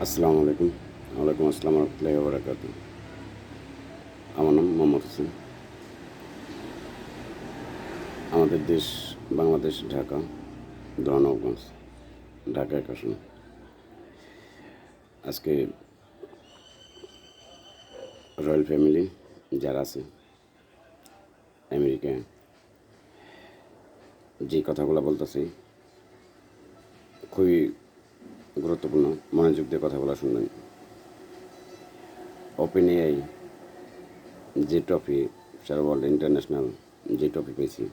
আসসালামু আলাইকুম। ওয়ালাইকুম আসসালাম রহমতুল্লাহি ওয়া বারাকাতুহু। আমার নাম মোহাম্মদ হোসেন। আমাদের দেশ বাংলাদেশ, ঢাকা, ধনগঞ্জ, ঢাকা ১ আসন। আজকে রয়্যাল ফ্যামিলি যারা আছে আমেরিকায়, যে কথাগুলো বলতেছি খুবই গুরুত্বপূর্ণ, মনোযোগ দিয়ে কথাগুলো শুনবেন। ওপেন এআই যে ট্রফি, সারা ওয়ার্ল্ড ইন্টারন্যাশনাল যে ট্রফি পেয়েছি,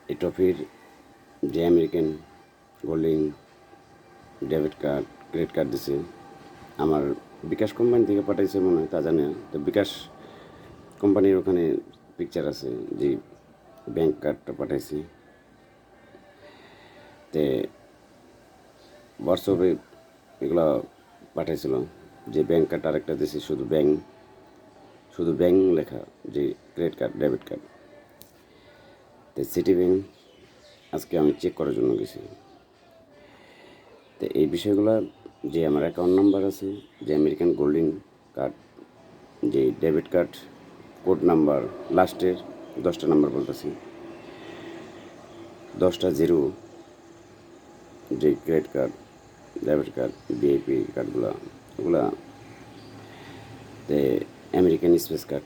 এই ট্রফির যে American golden debit card, credit card দিছে, আমার বিকাশ কোম্পানি থেকে পাঠাইছে মনে হয়, তা জানি না। তো বিকাশ কোম্পানির ওখানে পিকচার আছে যে ব্যাংক কার্ডটা পাঠাইছি। তে হোয়াটসঅ্যাপে এগুলো পাঠাইছিল যে ব্যাংক কার্ড আরেকটা দিয়েছে, শুধু ব্যাংক লেখা, যে ক্রেডিট কার্ড ডেবিট কার্ড। তো সিটি ব্যাংক আজকে আমি চেক করার জন্য গেছি। তো এই বিষয়গুলো, যে আমার অ্যাকাউন্ট নাম্বার আছে, যে আমেরিকান গোল্ডিং কার্ড, যে ডেবিট কার্ড কোড নাম্বার লাস্টের 10টা নাম্বার বলতেছি, 10টা জিরো, যে credit card debit card VIP কার্ডগুলো, ওগুলা American space card,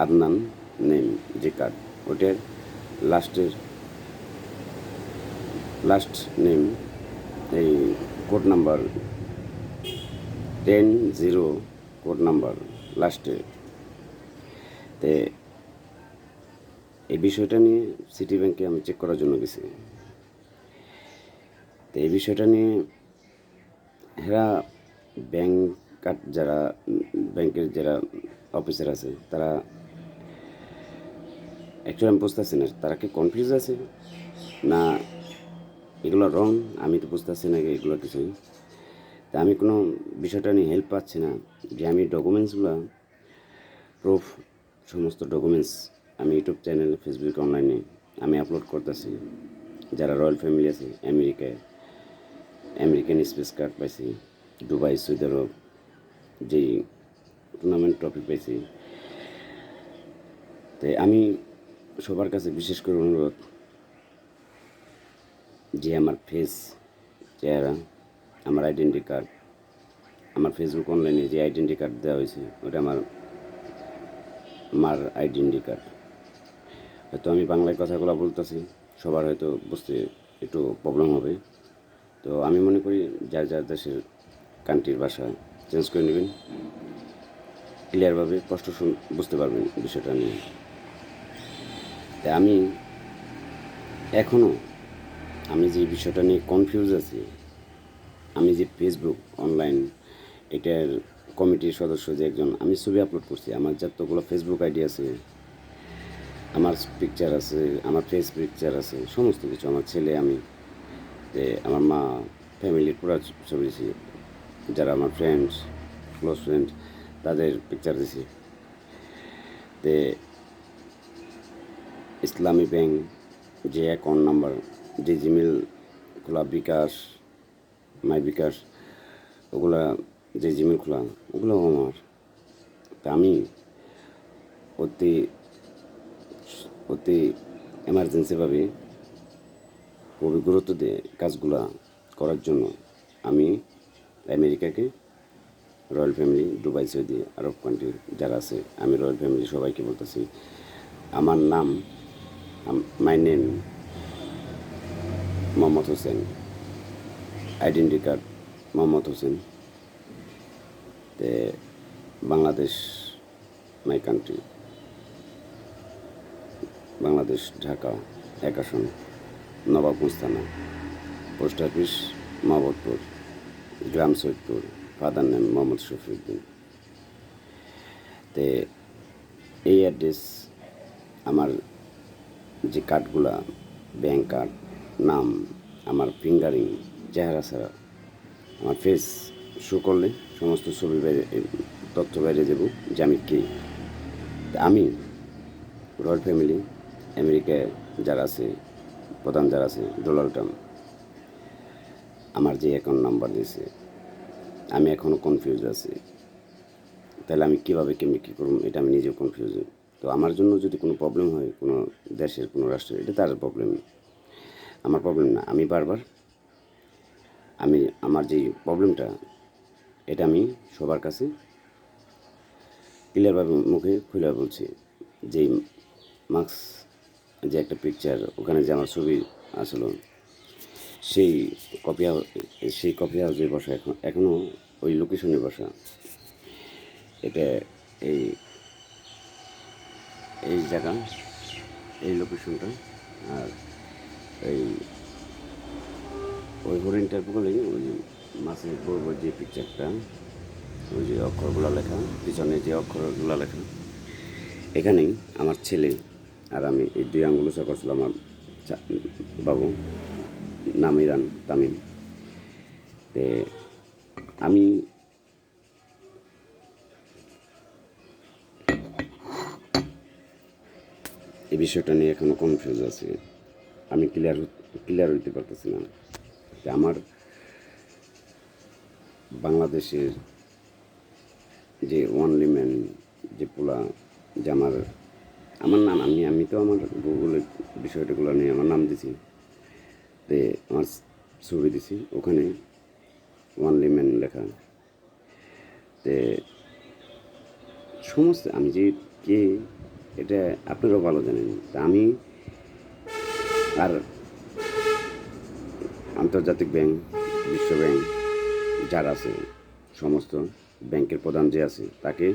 Adnan name যে কার্ড, ওটার লাস্ট নেম, এই কোড নাম্বার 10 কোড নাম্বার লাস্টে। তে এই বিষয়টা নিয়ে সিটি ব্যাংকে আমি চেক করার জন্য গেছি। তো এই বিষয়টা নিয়ে এরা ব্যাংক কার্ড, যারা ব্যাংকের যারা অফিসার আছে, তারা অ্যাকচুয়ালি আমি বুঝতেছি না তারা কি কনফিউজ আছে না এগুলো রং, আমি তো বুঝতেছি না এগুলো কিছুই। তা আমি কোনো বিষয়টা নিয়ে হেল্প পাচ্ছি না, যে আমি ডকুমেন্টসগুলো প্রুফ, সমস্ত ডকুমেন্টস আমি ইউটিউব চ্যানেলে, ফেসবুক, অনলাইনে আমি আপলোড করতেছি। যারা রয়্যাল ফ্যামিলি আছে আমেরিকায়, আমেরিকান স্পেস কার্ড পাইছি, দুবাই, সৌদি আরব যেই টুর্নামেন্ট ট্রফি পেয়েছি। তাই আমি সবার কাছে বিশেষ করে অনুরোধ, যে আমার ফেস, চেহারা, আমার আইডেন্টি কার্ড, আমার ফেসবুক অনলাইনে যে আইডেন্টি কার্ড দেওয়া হয়েছে, ওটা আমার মার আইডেন্টি কার্ড। হয়তো আমি বাংলায় কথাগুলো বলতেছি, সবার হয়তো বুঝতে একটু প্রবলেম হবে। তো আমি মনে করি যার যার দেশের কান্ট্রির ভাষা চেঞ্জ করে নেবেন, ক্লিয়ারভাবে স্পষ্ট বুঝতে পারবেন বিষয়টা নিয়ে। তাই আমি এখনও, আমি যে বিষয়টা নিয়ে কনফিউজ আছি, আমি যে ফেসবুক অনলাইন এটার কমিটির সদস্য, যে একজন, আমি ছবি আপলোড করছি, আমার যতগুলো ফেসবুক আইডি আছে, আমার পিকচার আছে, আমার ফেস পিকচার আছে, সমস্ত কিছু, আমার ছেলে, আমি, আমার মা, ফ্যামিলির পুরো ছবি দিছি, যারা আমার ফ্রেন্ডস, ক্লোজ ফ্রেন্ড, তাদের পিকচার দিছি। তে ইসলামী ব্যাংক যে অ্যাকাউন্ট নাম্বার, যে জিমেল খোলা, বিকাশ, মাই বিকাশ, ওগুলা যে জিমেল খোলা, ওগুলো আমার। তা আমি অতি অতি এমার্জেন্সিভাবে খুবই গুরুত্ব দিয়ে কাজগুলো করার জন্য আমি আমেরিকাকে, রয়্যাল ফ্যামিলি, দুবাই, সৌদি আরব কান্ট্রি যারা আছে, আমি রয়্যাল ফ্যামিলি সবাইকে বলতেছি, আমার নাম, my name Mohammad Hossain, identity card Mohammad Hossain, তে বাংলাদেশ মাই কান্ট্রি, বাংলাদেশ, ঢাকা 1 আসন, নবাবগঞ্জ থানা, পোস্ট অফিস মোহাম্মদপুর, গ্রাম সৈয়দপুর, ফাদার নেম মোহাম্মদ শফিউদ্দিন। তে এই অ্যাড্রেস, আমার যে কার্ডগুলা, ব্যাংক কার্ড, নাম, আমার ফিঙ্গারিং, চেহারা ছাড়া আমার ফেস শো করলে সমস্ত ছবি বাইরে, তথ্য বাইরে যাব যে আমি কে। আমি রয়্যাল ফ্যামিলি আমেরিকায় যারা আছে, প্রধান যারা আছে, ডোনাল্ড ট্রাম্প আমার যে অ্যাকাউন্ট নাম্বার দিয়েছে, আমি এখনও কনফিউজ আছি। তাহলে আমি কীভাবে কেমনি কী করব এটা আমি নিজেও কনফিউজ। তো আমার জন্য যদি কোনো প্রবলেম হয় কোনো দেশের কোনো রাষ্ট্রের, এটা তার প্রবলেম, আমার প্রবলেম না। আমি বারবার আমার যে প্রবলেমটা এটা আমি সবার কাছে ক্লিয়ারভাবে মুখে খুলে বলছি। যেই মার্কস যে একটা পিকচার ওখানে যে আমার ছবি আসলো, সেই কপি সেই কপি হাউসে বসা, এখনও ওই লোকেশনে বসা। এটা এই এই জায়গা, এই লোকেশনটা, আর এই ওই হরিণটার বলেই ওই মাছের বড় বড় যে পিকচারটা, ওই যে অক্ষরগুলো লেখা, পিছনে যে অক্ষরগুলো লেখা, এখানেই আমার ছেলে আর আমি এই 2 আঙ্গুল উঁচা করছিল আমার বাবু, নাম ইরান তামিম। আমি এই বিষয়টা নিয়ে এখনও কনফিউজ আছি। আমি ক্লিয়ার হইতে পারতেছি না যে আমার বাংলাদেশের যে ওয়ানলি ম্যান যে পোলা, যে আমার নাম, আমি তো আমার গুগলে বিষয়টাগুলো নিয়ে আমার নাম দিছি, তে আমার ছবি দিছি, ওখানে ওয়ানলি ম্যান লেখা। তে সমস্ত আমি যে কে এটা আপনারাও ভালো জানেন। তা আমি আর আন্তর্জাতিক ব্যাংক, বিশ্ব ব্যাংক যারা আছে, সমস্ত ব্যাংকের প্রধান যে আছে তাকে,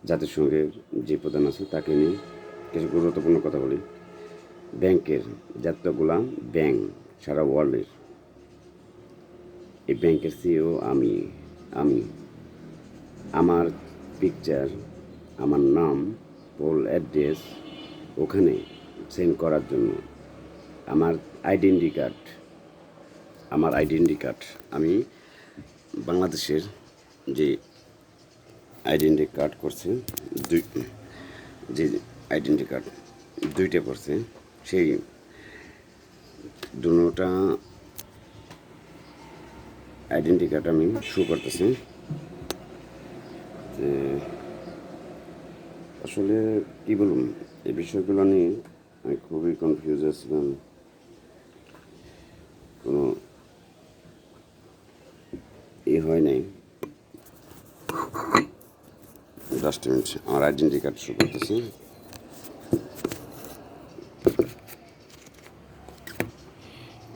জাতিসংঘের যে প্রধান আছে তাকে নিয়ে কিছু গুরুত্বপূর্ণ কথা বলি। ব্যাংকের যতগুলা ব্যাংক সারা ওয়ার্ল্ডের, এই ব্যাংকের সিইও আমি আমি আমার পিকচার, আমার নাম, ফুল অ্যাড্রেস ওখানে সেন্ড করার জন্য আমার আইডেন্টি কার্ড, আমি বাংলাদেশের যে আইডেন্টি কার্ড করছে, যে আইডেন্টি কার্ড 2টা করছে, সেই দুটা আইডেন্টি কার্ড আমি শো করতেছি। আসলে কী বলুন, এই বিষয়গুলো নিয়ে আমি খুবই কনফিউজ আছিলাম। কোনো হয় নাই। জাস্ট মিনিট, আমার আইডেন্টি কার্ড শো করতেছি।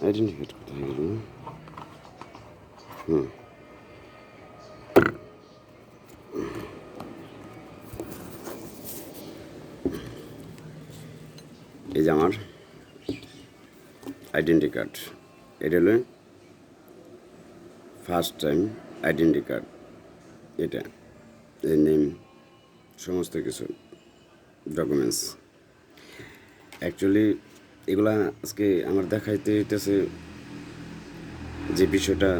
আইডেন্টি কার্ড কোথায় গেল? এই যে আমার আইডেন্টি কার্ড, এটা হলো ফার্স্ট টাইম আইডেন্টি কার্ড। এটা এই নেম, সমস্ত কিছু ডকুমেন্টস। অ্যাকচুয়ালি এগুলা আজকে আমার দেখাইতে হইতেছে যে বিষয়টা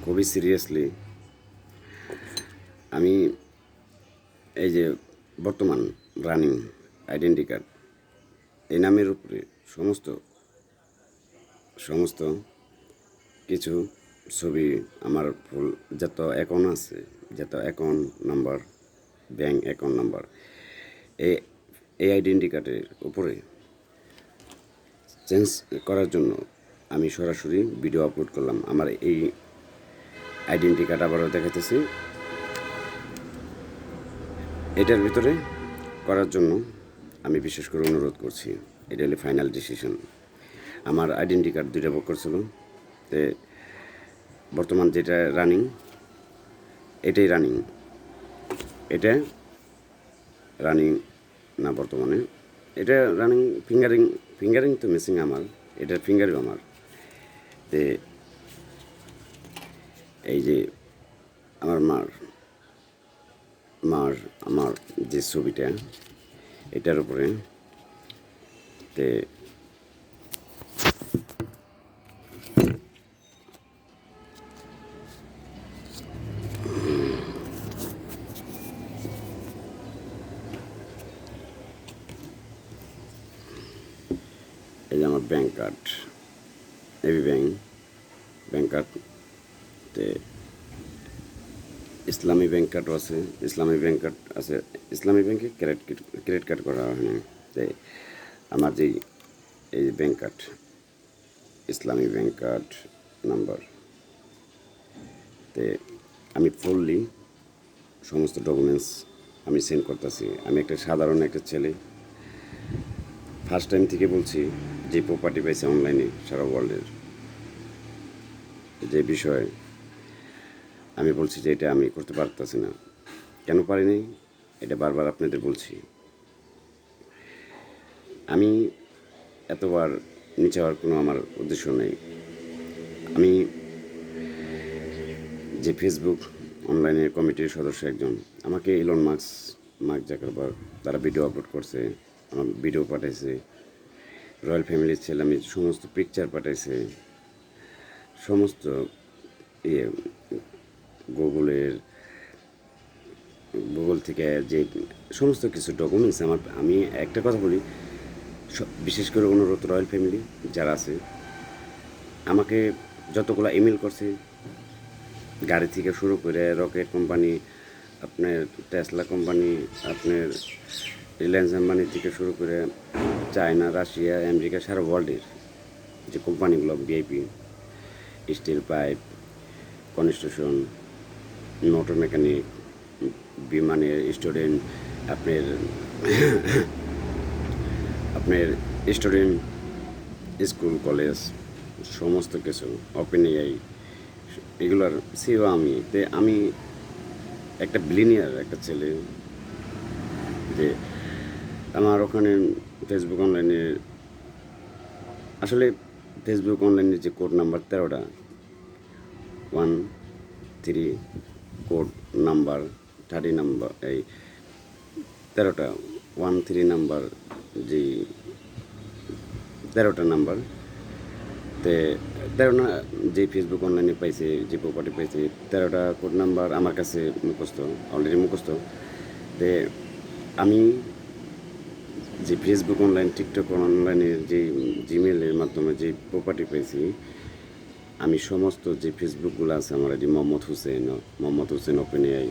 খুবই সিরিয়াসলি। আমি এই যে বর্তমান রানিং আইডেন্টি কার্ড, এই নামের উপরে সমস্ত কিছু ছবি, আমার ফুল যত অ্যাকাউন্ট আছে, যত account number, bank account number, এই আইডেন্টি কার্ডের উপরে চেঞ্জ করার জন্য আমি সরাসরি ভিডিও আপলোড করলাম। আমার এই আইডেন্টি কার্ড আবারও দেখাতেছি, এটার ভিতরে করার জন্য আমি বিশেষ করে অনুরোধ করছি। এটা হলে ফাইনাল ডিসিশন। আমার আইডেন্টি কার্ড 2টা বুক করছিল, তে বর্তমান যেটা রানিং, এটাই রানিং। এটা রানিং না, বর্তমানে এটা রানিং। ফিঙ্গারিং তো মিসিং আমার, এটার ফিঙ্গারিং আমার। তে এই যে আমার আমার যে ছবিটা, এটার উপরে তে এই যে আমার bank card, A B bank card, তে ইসলামী ব্যাংক কার্ডও আছে, ইসলামী ব্যাংক কার্ড আছে, ইসলামী ব্যাংকে ক্রেডিট কার্ড করা হয় না। তাই আমার যেই এই ব্যাংক কার্ড, ইসলামী ব্যাংক কার্ড নাম্বার, তে আমি ফুললি সমস্ত ডকুমেন্টস আমি সেন্ড করতেছি। আমি একটা সাধারণ একটা ছেলে, ফার্স্ট টাইম থেকে বলছি যে প্রপার্টি পাইছে অনলাইনে সারা ওয়ার্ল্ডের যে বিষয়, আমি বলছি যে এটা আমি করতে পারতেছি না। কেন পারিনি এটা বারবার আপনাদের বলছি। আমি এতবার নিচে হওয়ার কোনো আমার উদ্দেশ্য নেই। আমি যে ফেসবুক অনলাইনের কমিটির সদস্য একজন, আমাকে ইলন মার্ক জাকারবার্গ তারা ভিডিও আপলোড করছে, আমার ভিডিও পাঠাইছে, রয়্যাল ফ্যামিলির ছেলে আমি সমস্ত পিকচার পাঠাইছে, সমস্ত ইয়ে গুগল থেকে যে সমস্ত কিছু ডকুমেন্টস আমি একটা কথা বলি, বিশেষ করে অনুরোধ রয়্যাল ফ্যামিলি যারা আছে, আমাকে যতগুলো ইমেল করছে, গাড়ি থেকে শুরু করে রকেট কোম্পানি, আপনার টেসলা কোম্পানি, আপনার রিলায়েন্স কোম্পানি থেকে শুরু করে চায়না, রাশিয়া, আমেরিকা, সারা ওয়ার্ল্ডের যে কোম্পানিগুলো, VIP, steel pipe, construction, motor mechanic, বিমানের স্টুডেন্ট, আপনার আপনার স্টুডেন্ট, স্কুল কলেজ, সমস্ত কিছু ওপেন এআই, এগুলোর সিও আমি একটা বিলিনিয়ার একটা ছেলে, যে আমার ওখানে ফেসবুক অনলাইনে, আসলে ফেসবুক অনলাইনের যে কোড নাম্বার 13টা 13 কোড নাম্বার 30 নাম্বার, এই 13টা 13 নাম্বার, যে 13টা নাম্বার, তে 13 যে ফেসবুক অনলাইনে পাইছে, যে প্রপার্টি পাইছে, 13টা কোড নাম্বার আমার কাছে মুখস্থ, অলরেডি মুখস্থ। তে আমি যে ফেসবুক অনলাইন, টিকটক অনলাইনের যে জিমেলের মাধ্যমে যে প্রপার্টি পেয়েছি, আমি সমস্ত যে ফেসবুকগুলো আছে আমার এটি Mohammad Hossain open AI,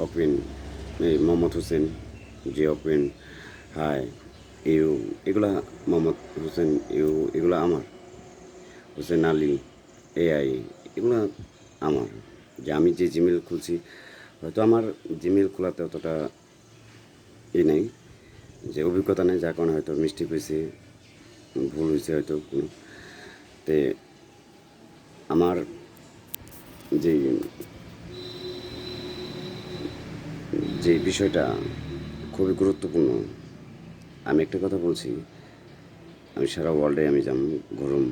open এই মোহাম্মদ হোসেন যে ওপেন হাই ইউ, এগুলা মোহাম্মদ হোসেন ইউ, এগুলো আমার, হোসেন আলী এআই, এগুলো আমার। যে আমি যে জিমেল খুলছি, হয়তো আমার জিমেল খোলাতে অতটা নেই, যে অভিজ্ঞতা নেই, যার কারণে হয়তো মিস্টেক হয়েছে, ভুল হয়েছে হয়তো কোনো। তে আমার যে যে বিষয়টা খুবই গুরুত্বপূর্ণ, আমি একটা কথা বলছি, আমি সারা ওয়ার্ল্ডে আমি যেমন ঘুরুম,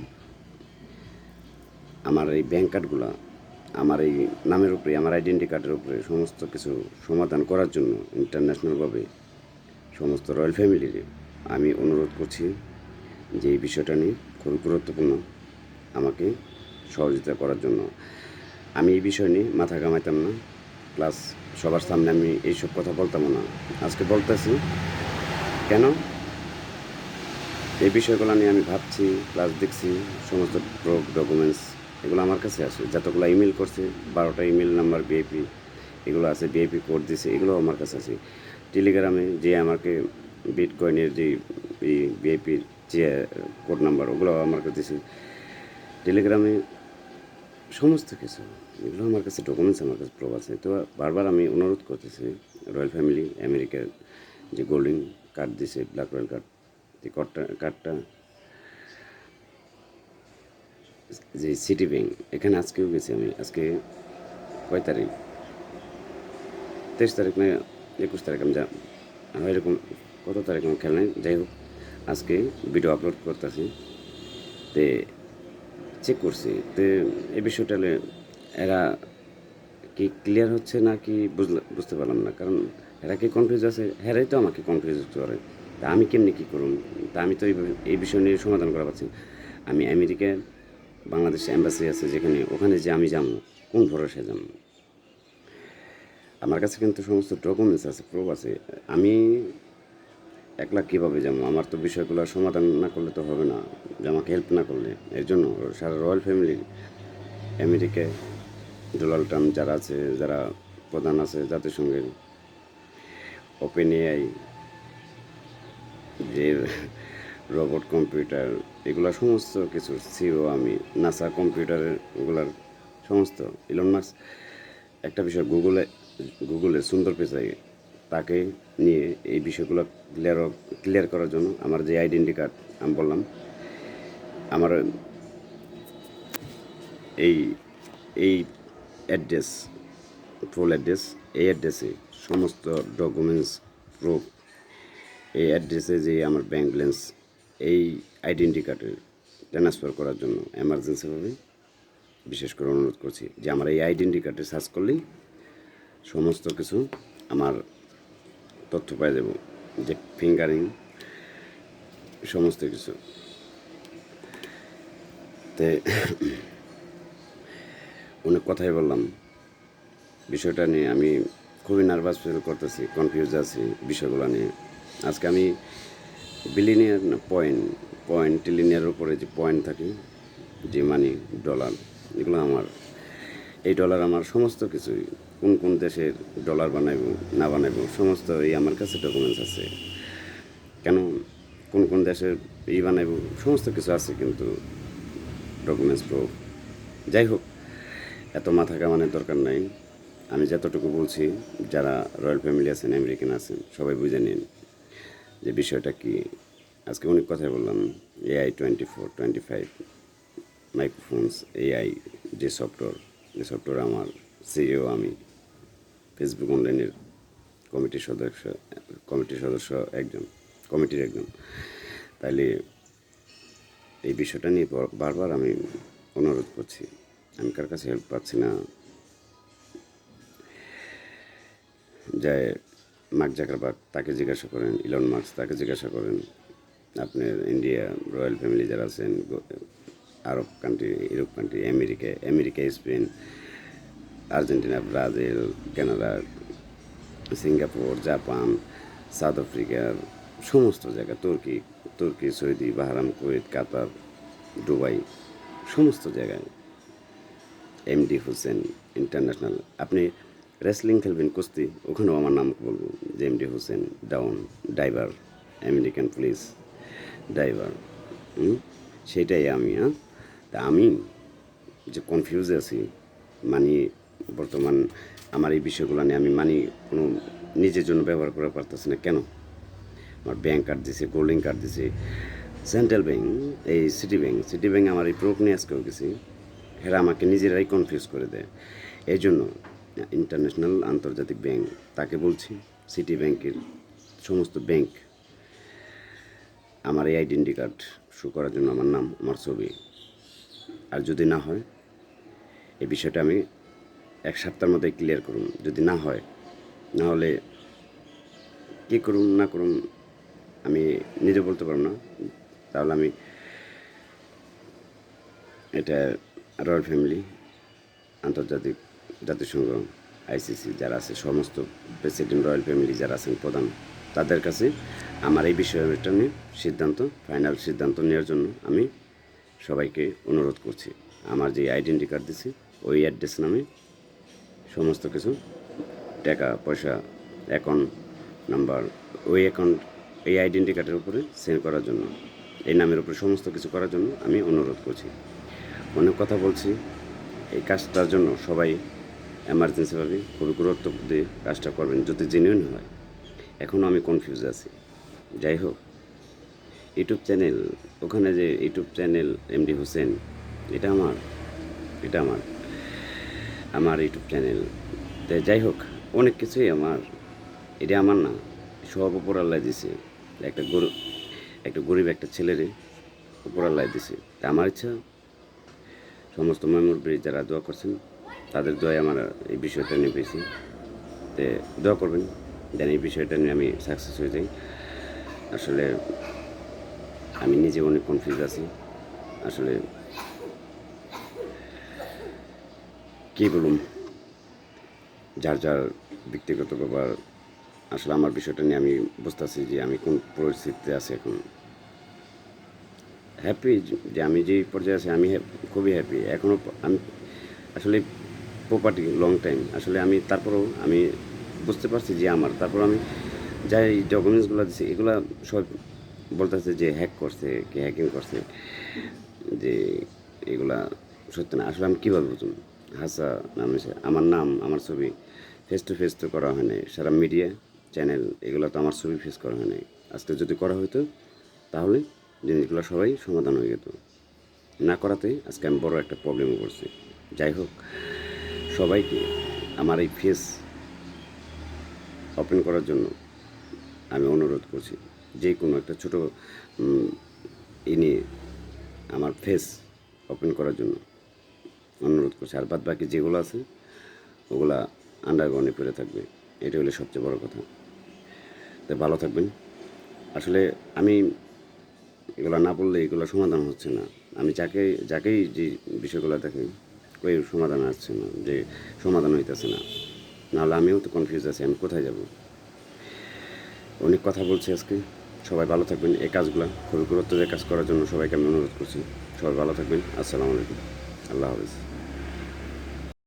আমার এই ব্যাঙ্ক কার্ডগুলো আমার এই নামের উপরে, আমার আইডেন্টি কার্ডের উপরে সমস্ত কিছু সমাধান করার জন্য ইন্টারন্যাশনালভাবে সমস্ত রয়্যাল ফ্যামিলির আমি অনুরোধ করছি যে এই বিষয়টা নিয়ে খুবই গুরুত্বপূর্ণ, আমাকে সহযোগিতা করার জন্য। আমি এই বিষয় নিয়ে মাথা ঘামাইতাম না, প্লাস সবার সামনে আমি এইসব কথা বলতাম না। আজকে বলতেছি কেন, এই বিষয়গুলো নিয়ে আমি ভাবছি, প্লাস দেখছি সমস্ত ডকুমেন্টস এগুলো আমার কাছে আছে, যতগুলো ইমেল করছে 12টা ইমেল নাম্বার ভিআইপি এগুলো আছে, ভিআইপি কোড দিছে, এগুলো আমার কাছে আছে। টেলিগ্রামে যে আমাকে বিটকয়েনের যে এই ভিআইপির যে কোড নাম্বার, ওগুলো আমার কাছে দিছে টেলিগ্রামে, সমস্ত কিছু এগুলো আমার কাছে ডকুমেন্টস, আমার কাছে প্রুফ আছে। তো বারবার আমি অনুরোধ করতেছি, রয়্যাল ফ্যামিলি আমেরিকার যে গোল্ডেন কার্ড দিছে, ব্ল্যাক রয়্যাল কার্ড, যে কার্ডটা যে সিটি ব্যাংক, এখানে আজকেও গেছি আমি। আজকে কয় তারিখ, 23 তারিখ না 21 তারিখ, আমি এরকম কত তারিখ আমার খেয়াল নেই, যাই হোক আজকে ভিডিও আপলোড করতেছি। তে চেক করছি, তো এই বিষয়টা এরা কি ক্লিয়ার হচ্ছে না কি বুঝতে পারলাম না, কারণ এরা কি কনফিউজ আছে, হেরাই তো আমাকে কনফিউজ করে। তা আমি কেমনি কী করুন, তা আমি তো এই বিষয় নিয়ে সমাধান করা পারছি। আমি আমেরিকায় বাংলাদেশ এম্বাসি আছে যেখানে, ওখানে যে আমি যাবো, কোন ভরসায় যাবো? আমার কাছে কিন্তু সমস্ত ডকুমেন্টস আছে, প্রুফ আছে। আমি একলা কীভাবে যাবো? আমার তো বিষয়গুলো সমাধান না করলে তো হবে না, যে আমাকে হেল্প না করলে। এর জন্য সারা রয়্যাল ফ্যামিলি আমেরিকায় ডোনাল্ড ট্রাম্প যারা আছে, যারা প্রধান আছে জাতিসংঘের, ওপেন এআই, যে রোবট কম্পিউটার, এগুলো সমস্ত কিছু সিও আমি, নাসা কম্পিউটারের এগুলার সমস্ত ইলন মাস্ক একটা বিষয় গুগলে সুন্দর পেশাই তাকে নিয়ে এই বিষয়গুলো ক্লিয়ার করার জন্য আমার যে আইডেন্টি কার্ড আমি বললাম, আমার এই এই অ্যাড্রেস, ফুল অ্যাড্রেস, এই অ্যাড্রেসে সমস্ত ডকুমেন্টস প্রুফ, এই অ্যাড্রেসে যে আমার ব্যাংক ব্যালেন্স, এই আইডেন্টি কার্ডের ট্রান্সফার করার জন্য এমার্জেন্সিভাবে বিশেষ করে অনুরোধ করছি যে আমার এই আইডেন্টি কার্ডে সার্চ করলেই সমস্ত কিছু আমার তথ্য পাই যাব, যে ফিঙ্গারিং সমস্ত কিছু। তে অনেক কথাই বললাম, বিষয়টা নিয়ে আমি খুবই নার্ভাস ফিল করতেছি, কনফিউজ আছি বিষয়গুলো নিয়ে। আজকে আমি বিলিনিয়ার না পয়েন্ট ট্রিলিনিয়ার উপরে যে পয়েন্ট থাকে, যে মানি ডলার, এগুলো আমার, এই ডলার আমার সমস্ত কিছুই, কোন কোন দেশের ডলার বানাইব না বানাইব সমস্ত এই আমার কাছে ডকুমেন্টস আছে। কেন কোন কোন দেশের বানাইব সমস্ত কিছু আছে, কিন্তু ডকুমেন্টস প্রুফ। যাই হোক, এত মাথা কামানোর দরকার নাই। আমি যতটুকু বলছি, যারা রয়্যাল ফ্যামিলি আছেন, আমেরিকান আছেন, সবাই বুঝে নিন যে বিষয়টা কি। আজকে অনেক কথাই বললাম, AI 24-25 মাইক্রোফোনস, AI যে সফটওয়্যার আমার সিইও আমি, ফেসবুক অনলাইনের কমিটির সদস্য একজন, কমিটির একজন। তাইলে এই বিষয়টা নিয়ে বারবার আমি অনুরোধ করছি, আমি কার কাছে হেল্প পাচ্ছি না। যায় মার্ক জাকারবার্গ, তাকে জিজ্ঞাসা করেন, ইলন মাস্ক তাকে জিজ্ঞাসা করেন, আপনার ইন্ডিয়া রয়্যাল ফ্যামিলি যারা আছেন, Arab country, Europe country, America, Spain, Argentina, Brazil, Canada, Singapore, Japan, South আফ্রিকার সমস্ত জায়গা, তুর্কি, Saudi, Bahrain, Kuwait, Qatar, Dubai, সমস্ত জায়গায় MD হোসেন ইন্টারন্যাশনাল। আপনি রেসলিং খেলবেন, কুস্তি, ওখানেও আমার নাম বলবো যে MD Hossain down, driver, American police driver. সেটাই আমি। তা আমি যে কনফিউজ আছি, মানি বর্তমান আমার এই বিষয়গুলো নিয়ে আমি মানি কোনো নিজের জন্য ব্যবহার করা পারতেছি না। কেন? আমার ব্যাংক কার্ড দিছে, গোল্ডিং কার্ড দিছে, সেন্ট্রাল ব্যাংক, এই সিটি ব্যাংক আমার এই প্রুফ নিয়ে আজকেও গেছি, এরা আমাকে নিজেরাই কনফিউজ করে দেয়। এই জন্য ইন্টারন্যাশনাল, আন্তর্জাতিক ব্যাংক, তাকে বলছি সিটি ব্যাংকের সমস্ত ব্যাংক আমার এই আইডেন্টি কার্ড শো করার জন্য আমার নাম, আমার ছবি। আর যদি না হয়, এই বিষয়টা আমি 1 সপ্তাহের মধ্যে ক্লিয়ার করুন। যদি না হয়, না হলে কী করুন না করুন আমি নিজে বলতে পারব না। তাহলে আমি এটা রয়্যাল ফ্যামিলি, আন্তর্জাতিক, জাতিসংঘ, ICC যারা আছে, সমস্ত প্রেসিডেন্ট রয়্যাল ফ্যামিলি যারা আছেন প্রধান, তাদের কাছে আমার এই বিষয়টা নিয়ে ফাইনাল সিদ্ধান্ত নেওয়ার জন্য আমি সবাইকে অনুরোধ করছি। আমার যে আইডেন্টি কার্ড দিছি, ওই অ্যাড্রেস নামে সমস্ত কিছু টাকা পয়সা, অ্যাকাউন্ট নাম্বার, ওই অ্যাকাউন্ট, এই আইডেন্টি কার্ডের উপরে সেন্ড করার জন্য, এই নামের উপরে সমস্ত কিছু করার জন্য আমি অনুরোধ করছি। অনেক কথা বলছি, এই কাজটার জন্য সবাই এমার্জেন্সিভাবে খুবই গুরুত্ব দিয়ে কাজটা করবেন, যদি জেনুইন হয়। এখনও আমি কনফিউজ আছি। যাই হোক, ইউটিউব চ্যানেল, ওখানে যে ইউটিউব চ্যানেল MD হোসেন, এটা আমার ইউটিউব চ্যানেল। তাই যাই হোক, অনেক কিছুই আমার, এটা আমার না, সব উপর আল্লাহ দিছে। একটা গরিব একটা ছেলেরে উপর আল্লাহ দিছে। তা আমার ইচ্ছা, সমস্ত মেমোরি যারা দোয়া করছেন, তাদের দোয়ায় আমার এই বিষয়টা নিয়ে পেয়েছি। তো দোয়া করবেন যেন এই বিষয়টা নিয়ে আমি সাকসেস হয়ে যাই। আসলে আমি নিজে অনেক কনফিউজ আছি। আসলে কী বলুন, যার ব্যক্তিগত ব্যাপার। আসলে আমার বিষয়টা নিয়ে আমি বুঝতেছি যে আমি কোন পরিস্থিতিতে আছি এখন। হ্যাপি যে আমি যে পর্যায়ে আছি, আমি খুবই হ্যাপি। এখনও আমি আসলে প্রপার্টি লং টাইম। আসলে আমি তারপরেও আমি বুঝতে পারছি যে আমার, তারপর আমি যাই ডকুমেন্টসগুলো দিছি এগুলা সব বলতেছে যে হ্যাক করছে, কি হ্যাকিং করছে, যে এগুলা সত্যি না। আসলে আমি কীভাবে বুঝুন? হাসা নাম হচ্ছে আমার নাম, আমার ছবি, ফেস টু ফেস তো করা হয় নাই। সারা মিডিয়া চ্যানেল এগুলো তো আমার ছবি ফেস করা হয় নাই। আজকে যদি করা হতো তাহলে জিনিসগুলো সবাই সমাধান হয়ে যেত। না করাতে আজকে আমি বড় একটা প্রবলেমে পড়ছি। যাই হোক, সবাইকে আমার এই ফেস ওপেন করার জন্য আমি অনুরোধ করছি, যে কোনো একটা ছোটো নিয়ে আমার ফেস ওপেন করার জন্য অনুরোধ করছি। আর বাদ বাকি যেগুলো আছে ওগুলা আন্ডারগ্রাউন্ডে পড়ে থাকবে, এটা হলো সবচেয়ে বড় কথা। তাই ভালো থাকবেন। আসলে আমি এগুলো না বললে এগুলো সমাধান হচ্ছে না। আমি যাকেই যে বিষয়গুলো দেখি ওই সমাধান আসছে না, যে সমাধান হইতেছে না। নাহলে আমিও তো কনফিউজ আছি, আমি কোথায় যাব। অনেক কথা বলছি আজকে। সবাই ভালো থাকবেন। এই কাজগুলো খুবই গুরুত্ব দিয়ে কাজ করার জন্য সবাইকে আমি অনুরোধ করছি। সবাই ভালো থাকবেন। আসসালামু আলাইকুম। আল্লাহ হাফিজ।